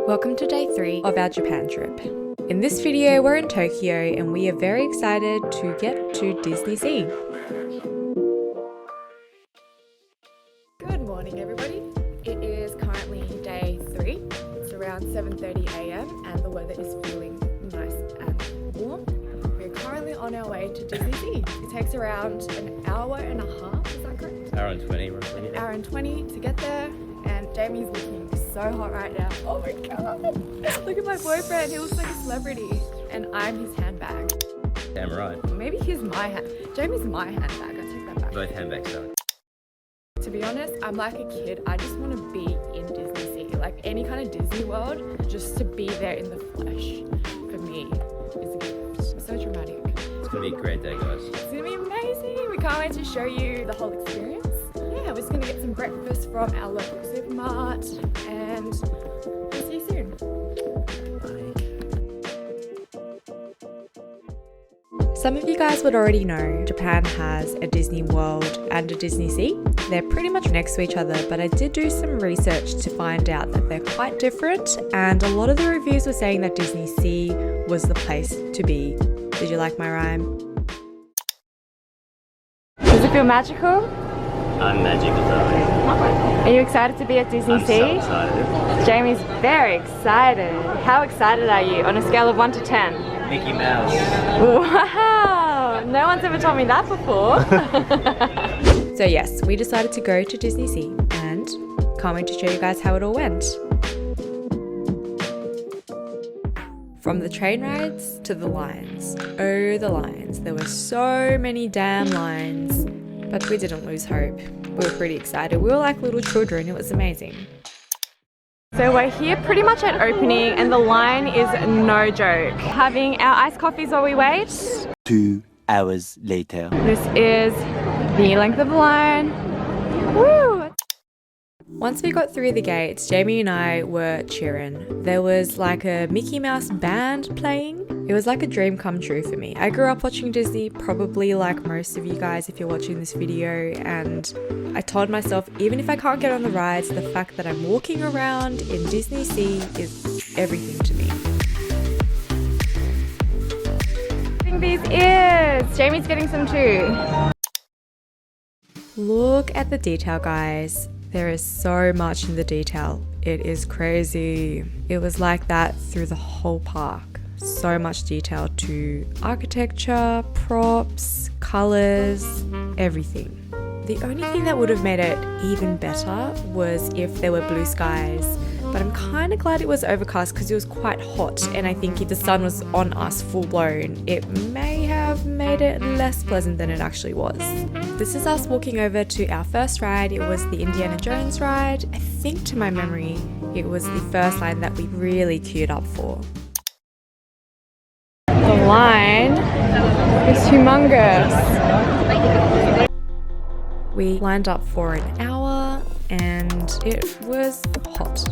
Welcome to day 3 of our Japan trip. In this video, we're in Tokyo and we are very excited to get to DisneySea. Good morning, everybody. It is currently day 3. It's around 7:30 a.m. and the weather is feeling nice and warm. We're currently on our way to DisneySea. It takes around an hour and a half, is that correct? Hour and 20 roughly. An hour and 20 to get there, and Jamie's looking so hot right now. Oh my god. Look at my boyfriend, he looks like a celebrity. And I'm his handbag. Damn right. Maybe he's my Jamie's my handbag, I take that back. Both handbags are. To be honest, I'm like a kid. I just want to be in DisneySea. Like any kind of Disney World, just to be there in the flesh, for me, is a gift. It's so dramatic. It's going to be a great day, guys. It's going to be amazing. We can't wait to show you the whole experience. Yeah, we're just going to get some breakfast from our local supermart and we'll see you soon. Bye. Some of you guys would already know Japan has a Disney World and a DisneySea. They're pretty much next to each other, but I did do some research to find out that they're quite different, and a lot of the reviews were saying that DisneySea was the place to be. Did you like my rhyme? Does it feel magical? I'm magical, darling. Are you excited to be at DisneySea? I'm so excited. Jamie's very excited. How excited are you on a scale of 1 to 10? Mickey Mouse. Wow! No one's ever told me that before. So yes, we decided to go to DisneySea and can't wait to show you guys how it all went. From the train rides to the lines. Oh, the lines. There were so many damn lines. But we didn't lose hope. We were pretty excited. We were like little children. It was amazing. So we're here pretty much at opening and the line is no joke. Having our iced coffees while we wait. 2 hours later. This is the length of the line. Woo! Once we got through the gates, Jamie and I were cheering. There was like a Mickey Mouse band playing. It was like a dream come true for me. I grew up watching Disney, probably like most of you guys if you're watching this video, and I told myself, even if I can't get on the rides, the fact that I'm walking around in DisneySea is everything to me. These ears! Jamie's getting some too. Look at the detail, guys. There is so much in the detail. It is crazy. It was like that through the whole park. So much detail to architecture, props, colors, everything. The only thing that would have made it even better was if there were blue skies, but I'm kind of glad it was overcast because it was quite hot, and I think if the sun was on us full blown, it may have made it less pleasant than it actually was. This is us walking over to our first ride. It was the Indiana Jones ride. I think to my memory, it was the first line that we really queued up for. The line is humongous. We lined up for an hour and it was hot.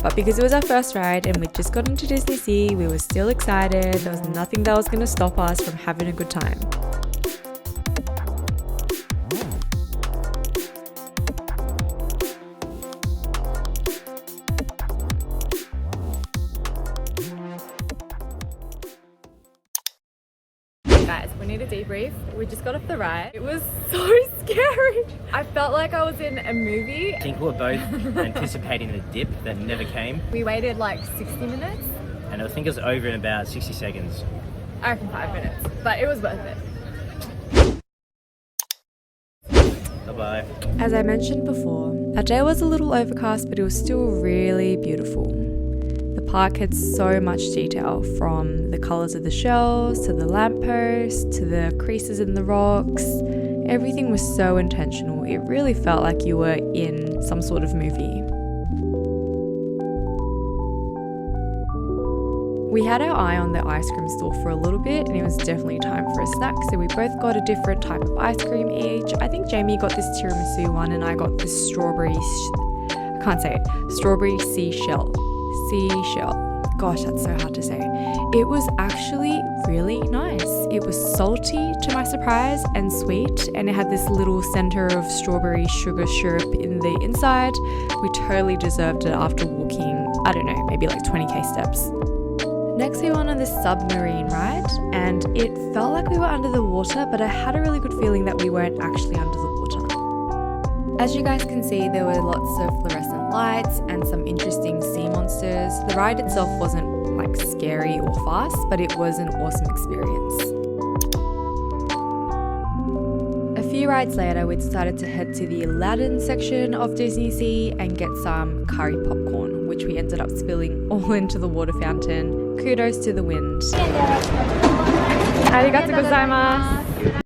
But because it was our first ride and we'd just got into DisneySea, we were still excited. There was nothing that was going to stop us from having a good time. Guys, we need a debrief. We just got off the ride. It was so scary. I felt like I was in a movie. I think we were both anticipating the dip that never came. We waited like 60 minutes. And I think it was over in about 60 seconds. I reckon 5 minutes, but it was worth it. Bye-bye. As I mentioned before, our day was a little overcast, but it was still really beautiful. The park had so much detail, from the colours of the shells, to the lampposts, to the creases in the rocks. Everything was so intentional. It really felt like you were in some sort of movie. We had our eye on the ice cream store for a little bit and it was definitely time for a snack, so we both got a different type of ice cream each. I think Jamie got this tiramisu one and I got this strawberry seashell. Gosh, that's so hard to say. It was actually really nice. It was salty to my surprise and sweet, and it had this little center of strawberry sugar syrup in the inside. We totally deserved it after walking I don't know, maybe like 20k steps. Next we went on this submarine ride, and it felt like we were under the water, but I had a really good feeling that we weren't actually under the water. As you guys can see, there were lots of fluorescent lights and some interesting sea monsters. The ride itself wasn't like scary or fast, but it was an awesome experience. A few rides later, we decided to head to the Aladdin section of DisneySea and get some curry popcorn, which we ended up spilling all into the water fountain. Kudos to the wind. Arigatou gozaimasu.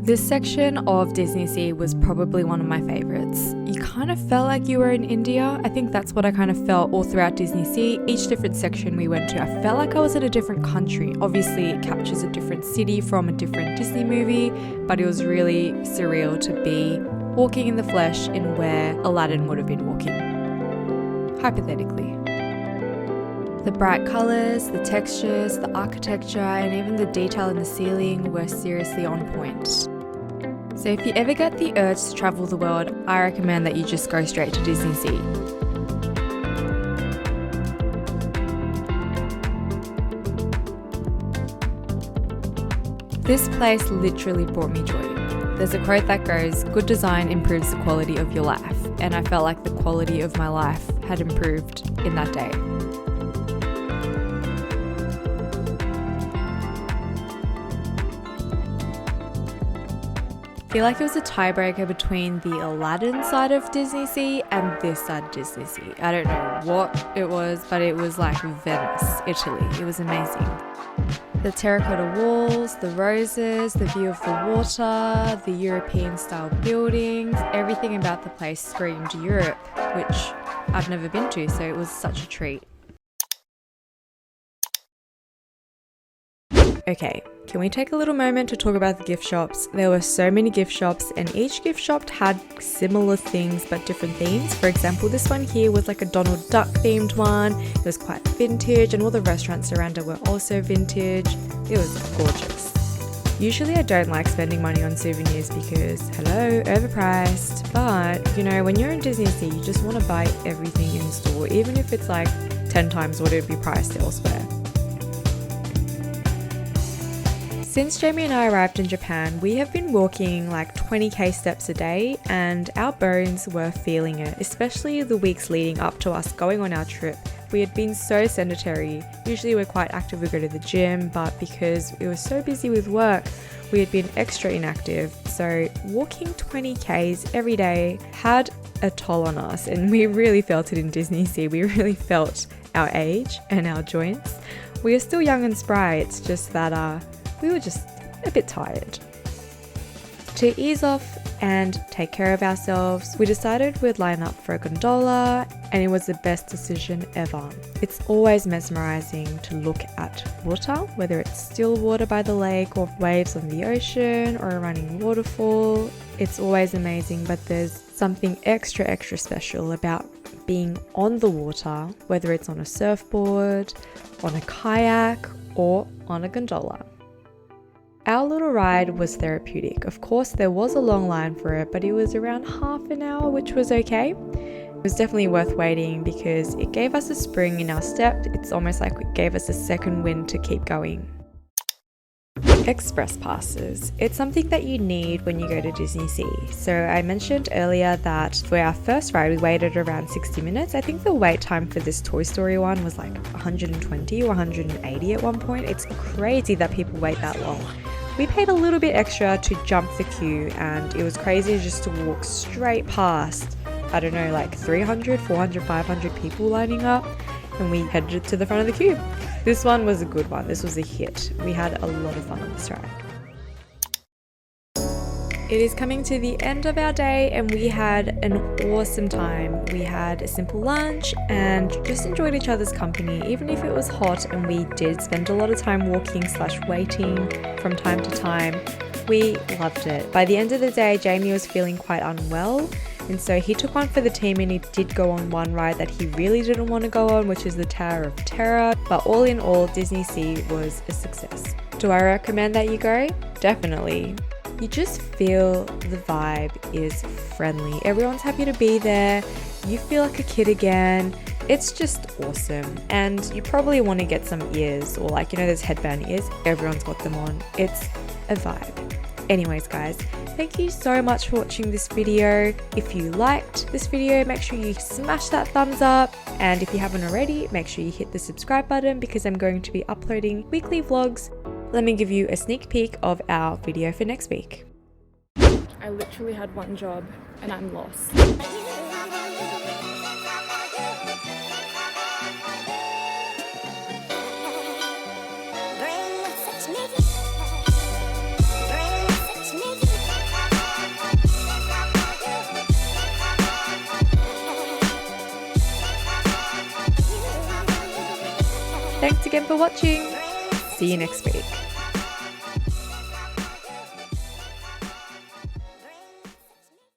This section of DisneySea was probably one of my favorites. You kind of felt like you were in India. I think that's what I kind of felt all throughout DisneySea. Each different section we went to, I felt like I was in a different country. Obviously, it captures a different city from a different Disney movie, but it was really surreal to be walking in the flesh in where Aladdin would have been walking. Hypothetically. The bright colours, the textures, the architecture, and even the detail in the ceiling were seriously on point. So if you ever get the urge to travel the world, I recommend that you just go straight to DisneySea. This place literally brought me joy. There's a quote that goes, "Good design improves the quality of your life," and I felt like the quality of my life had improved in that day. I feel like it was a tiebreaker between the Aladdin side of DisneySea and this side of DisneySea. I don't know what it was, but it was like Venice, Italy. It was amazing. The terracotta walls, the roses, the view of the water, the European style buildings, everything about the place screamed Europe, which I've never been to, so it was such a treat. Okay, can we take a little moment to talk about the gift shops? There were so many gift shops, and each gift shop had similar things but different themes. For example, this one here was like a Donald Duck themed one. It was quite vintage, and all the restaurants around it were also vintage. It was gorgeous. Usually I don't like spending money on souvenirs because, hello, overpriced. But, you know, when you're in DisneySea, you just want to buy everything in store, even if it's like 10 times what it would be priced elsewhere. Since Jamie and I arrived in Japan, we have been walking like 20k steps a day, and our bones were feeling it, especially the weeks leading up to us going on our trip. We had been so sedentary. Usually we're quite active, we go to the gym, but because we were so busy with work, we had been extra inactive. So walking 20k's every day had a toll on us, and we really felt it in DisneySea. We really felt our age and our joints. We are still young and spry, it's just that we were just a bit tired. To ease off and take care of ourselves, we decided we'd line up for a gondola, and it was the best decision ever. It's always mesmerizing to look at water, whether it's still water by the lake or waves on the ocean or a running waterfall. It's always amazing, but there's something extra special about being on the water, whether it's on a surfboard, on a kayak, or on a gondola. Our little ride was therapeutic. Of course, there was a long line for it, but it was around half an hour, which was okay. It was definitely worth waiting because it gave us a spring in our step. It's almost like it gave us a second wind to keep going. Express passes. It's something that you need when you go to DisneySea. So I mentioned earlier that for our first ride, we waited around 60 minutes. I think the wait time for this Toy Story one was like 120 or 180 at one point. It's crazy that people wait that long. We paid a little bit extra to jump the queue, and it was crazy just to walk straight past, I don't know, like 300, 400, 500 people lining up, and we headed to the front of the queue. This one was a good one. This was a hit. We had a lot of fun on this ride. It is coming to the end of our day, and we had an awesome time. We had a simple lunch and just enjoyed each other's company, even if it was hot, and we did spend a lot of time walking / waiting from time to time. We loved it. By the end of the day, Jamie was feeling quite unwell, and so he took one for the team, and he did go on one ride that he really didn't want to go on, which is the Tower of Terror. But all in all, DisneySea was a success. Do I recommend that you go? Definitely. You just feel the vibe is friendly. Everyone's happy to be there. you feel like a kid again. It's just awesome. And you probably want to get some ears, or like, you know, those headband ears. Everyone's got them on. It's a vibe. Anyways, guys, thank you so much for watching this video. If you liked this video, make sure you smash that thumbs up. And if you haven't already, make sure you hit the subscribe button because I'm going to be uploading weekly vlogs. Let me give you a sneak peek of our video for next week. I literally had one job and I'm lost. Thanks again for watching. See you next week.